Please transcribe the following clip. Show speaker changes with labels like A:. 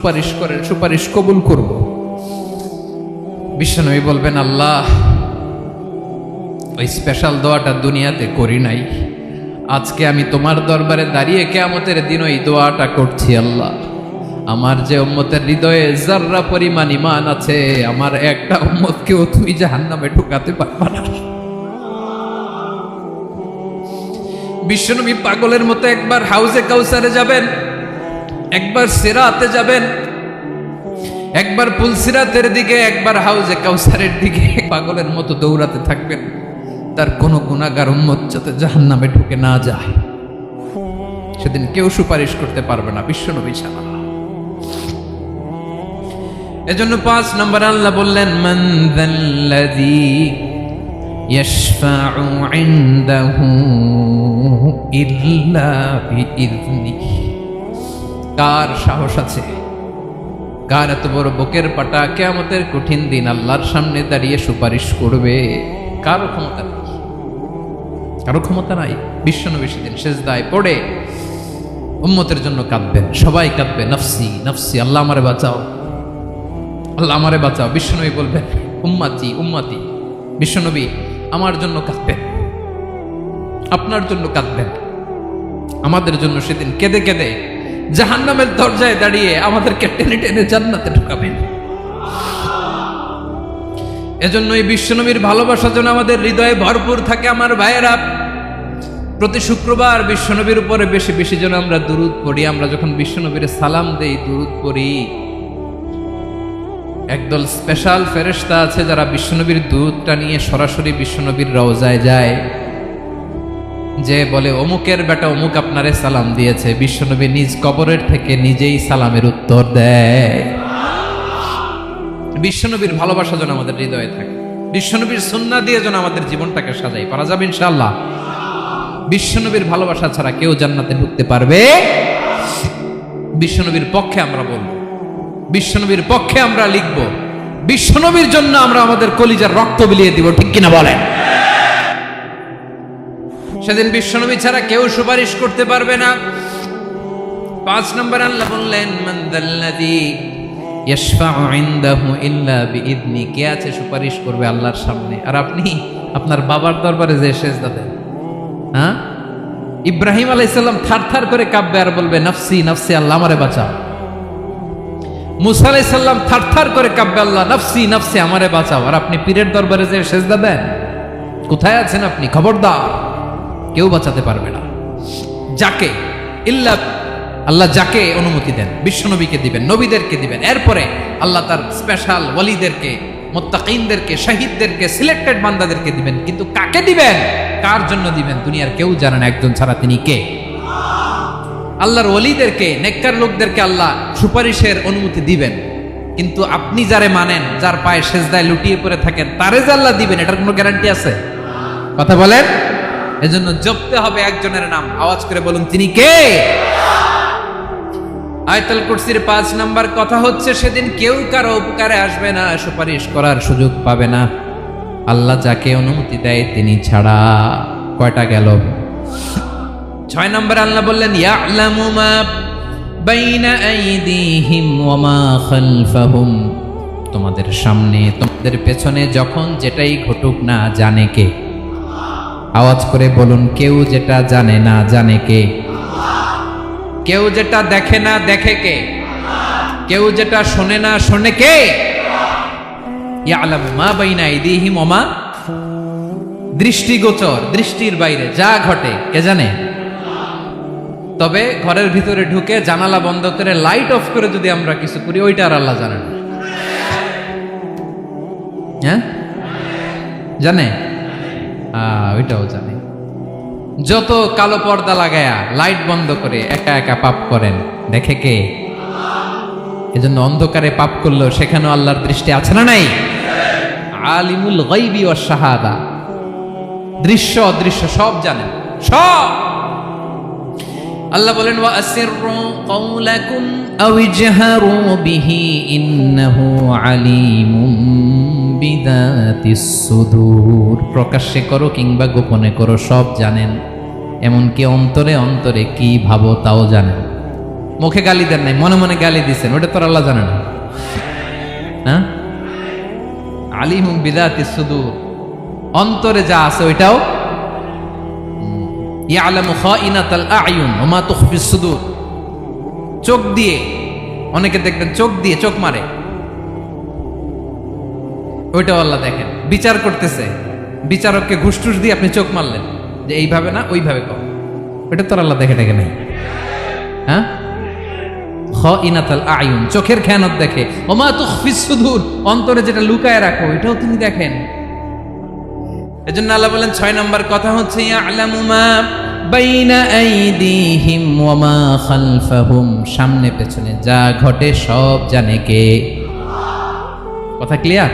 A: সুপারিশ করেন, সুপারিশ কবুল করব। বিশ্বনবী বলবেন, আল্লাহ ওই স্পেশাল দোয়াটা দুনিয়াতে করি নাই, আজকে আমি তোমার দরবারে দাঁড়িয়ে কিয়ামতের দিন ওই দোয়াটা করছি। আল্লাহ, আমার যে উম্মতের হৃদয়ে যাররা পরিমাণ ঈমান আছে, আমার একটা উম্মতকেও তুমি জাহান্নামে ঢুকাতে পারবা না। বিশ্বনবী পাগলের মতো একবার হাউজে কাউসারে যাবেন, একবার সিরাতে যাবেন, একবার পুলসিরাতের দিকে, একবার হাউজে কাউসারের দিকে পাগলের মতো দৌড়াতে থাকবেন। তার কোনো গুনাহগার উম্মত যাতে জাহান্নামে ঢুকে না যায়, সেদিন কেউ সুপারিশ করতে পারবে না বিশ্বনবী ছাড়া। এজন্য 5 নম্বর আল্লাহ বললেন, মান যাল্লাযী ইয়াশফাউ ইনদাহু ইল্লা বিইযনিহি। কার সাহস আছে, কার এত বড় বুকের পাটা কিয়ামতের কঠিন দিন আল্লাহর সামনে দাঁড়িয়ে সুপারিশ করবে? কারো ক্ষমতা নেই, কারো ক্ষমতা নাই। বিশ্বনবী সেদিন সেজদায় পড়ে উম্মতের জন্য কাঁদবেন, সবাই কাঁদবে, নফসি নফসি, আল্লাহ আমারে বাঁচাও, আল্লাহ আমারে বাঁচাও। বিশ্বনবী বলবেন, উম্মতি উম্মতি। বিশ্বনবী আমার জন্য কাঁদবেন, আপনার জন্য কাঁদবেন, আমাদের জন্য সেদিন কেঁদে কেঁদে জাহান্নামের দরজায় দাঁড়িয়ে আমাদেরকে টেনে টেনে জান্নাতে ঢুকাবেন। এজন্য এই বিশ্বনবীর ভালোবাসা যেন আমাদের হৃদয়ে ভরপুর থাকে। আমার ভাইয়েরা, প্রতি শুক্রবার বিশ্বনবীর উপরে বেশি বেশি যেন আমরা দুরূদ পড়ি। আমরা যখন বিশ্বনবীর সালাম দেই, দুরূদ পড়ি, একদল স্পেশাল ফেরেশতা আছে যারা বিশ্বনবীর দুরূদটা নিয়ে সরাসরি বিশ্বনবীর রওজায় যায়, যে বলে অমুকের বেটা অমুক আপনারে সালাম দিয়েছে। বিশ্বনবী নিজ কবরের থেকে নিজেই সালামের উত্তর দেয়। বিশ্বনবীর ভালোবাসা যেন আমাদের হৃদয়ে থাকে, বিশ্বনবীর সুন্নাহ দিয়ে যেন আমাদের জীবনটাকে সাজাই। পারা যাবে ইনশাআল্লাহ। বিশ্বনবীর ভালোবাসা ছাড়া কেউ জান্নাতে ঢুকতে পারবে? বিশ্বনবীর পক্ষে আমরা বলবো, বিশ্বনবীর পক্ষে আমরা লিখব, বিশ্বনবীর জন্য আমরা আমাদের কলিজার রক্ত বিলিয়ে দিব, ঠিক কিনা বলেন? সেদিন বিশ্বনবী ছাড়া কেউ সুপারিশ করতে পারবে না। 5 নম্বর আল্লাহ বললেন, মান যাল্লাযী ইয়াশফাউ ইনদাহু ইল্লা বিইযনি। কে আছে সুপারিশ করবে আল্লাহর সামনে? আর আপনি আপনার বাবার দরবারে যে সেজদা দেন, হ্যাঁ, ইব্রাহিম আলাইহিস সালাম থারথার করে কাঁপবে আর বলবে, নফসি নফসি, আল্লাহ আমারে বাঁচাও। মুসা আলাইহিস সালাম থারথার করে কাঁপবে, আল্লাহ নফসি নফসি, আমারে বাঁচাও। আর আপনি পীরের দরবারে যে সেজদা দেন, কোথায় আছেন আপনি? খবরদার, কেউ বাঁচাতে পারবে না। যাকে ইল্লা আল্লাহ যাকে অনুমতি দেন, বিশ্বনবীকে দিবেন, নবীদেরকে দিবেন, এরপরে আল্লাহ তার স্পেশাল ওয়ালিদেরকে, মুত্তাকিনদেরকে, শহীদদেরকে, সিলেক্টেড বান্দাদেরকে দিবেন। কিন্তু কাকে দিবেন, কার জন্য দিবেন, দুনিয়ার কেউ জানে না। একজন ছাড়া, তিনি কে? আল্লাহর ওয়ালিদেরকে, নেককার লোকদেরকে আল্লাহ সুপারিশের অনুমতি দিবেন। কিন্তু আপনি যারে মানেন, যার পায়ে সেজদায় লুটিয়ে পড়ে থাকেন, তারে যে আল্লাহ দিবেন, এটার কোনো গ্যারান্টি আছে? কথা বলেন। এজন্য জপতে হবে একজনের নাম, আওয়াজ করে বলুন, তিনি কে? আয়াতুল কুরসির 5 নাম্বার কথা হচ্ছে, সেদিন কেউ কারো উপকারে আসবে না, সুপারিশ করার সুযোগ পাবে না, আল্লাহ যাকে অনুমতি দেয় তিনি ছাড়া। কয়টা গেল? 6 নাম্বার আল্লাহ বললেন, ইয়ালামু মা বাইনা আইদিহিম ওয়া মা খালফাহুম। তোমাদের সামনে, তোমাদের পেছনে যখন যেটাই ঘটুক না, জানে কে? আওয়াজ করে বলুন, কেউ যেটা জানে না, জানে কে? কেউ যেটা দেখে না, দেখে কে? কেউ যেটা শোনে না, শোনে কে? ইয়ালামু মা বাইনা আইদিহিম ওয়া মা, দৃষ্টিগোচর, দৃষ্টির বাইরে যা ঘটে কে জানে? তবে ঘরের ভিতরে ঢুকে জানালা বন্ধ করে লাইট অফ করে যদি আমরা কিছু করি, ওইটা আর আল্লাহ জানেন না। হ্যাঁ, জানে? ওইটাও জানে। যত কালো পর্দা লাগায়া লাইট বন্ধ করে একা একা পাপ করেন, দেখে কে? এজন্য অন্ধকারে পাপ করলেও সেখানেও আল্লাহর দৃষ্টি আছে না নাই? আলিমুল গায়বি ওয়াশ শাহাদা, দৃশ্য অদৃশ্য সব জানেন, সব। আল্লাহ বলেন, ওয়া আসিররু কাওলাকুম আও ইজহারু বিহি ইন্নাহু আলিমুম বিদাতিস সুদূর। প্রকাশ্যে করো কিংবা গোপনে করো, সব জানেন। এমনকি অন্তরে অন্তরে কি ভাবো তাও জানেন। মুখে গালি দেন নাই, মনে মনে গালি দিচ্ছেন, ওটা তো আর আল্লাহ জানে না। হ্যাঁ, আলিমুম বিযাতিস সুদূর, অন্তরে যা আছে ওইটাও ইয়ালামু খাইনাতাল আ'য়ুন ওয়া মা তুখফিস সুদূর। চোখ দিয়ে, অনেকে দেখবেন চোখ দিয়ে চোখ মারে, ওইটাও আল্লাহ দেখেন। বিচার করতেছে, বিচারককে ঘুষ টুস দিয়ে আপনি চোখ মারলেন যে এইভাবে না ওইভাবে কর, ওইটা তো আর আল্লাহ দেখে নাই। হ্যাঁ, খাইনাতাল আ'য়ুন, চোখের খেয়ানত দেখে। ওয়া মা তুখফিস সুদূর, অন্তরে যেটা লুকায় রাখো এটাও তিনি দেখেন। এজন্য আল্লাহ বলেন 6 নম্বর কথা হচ্ছে ইয়ালামু মা বাইনা আইদিহিম ওয়া মা খালফাহুম, সামনে পেছনে যা ঘটে সব জানে কে। কথা ক্লিয়ার?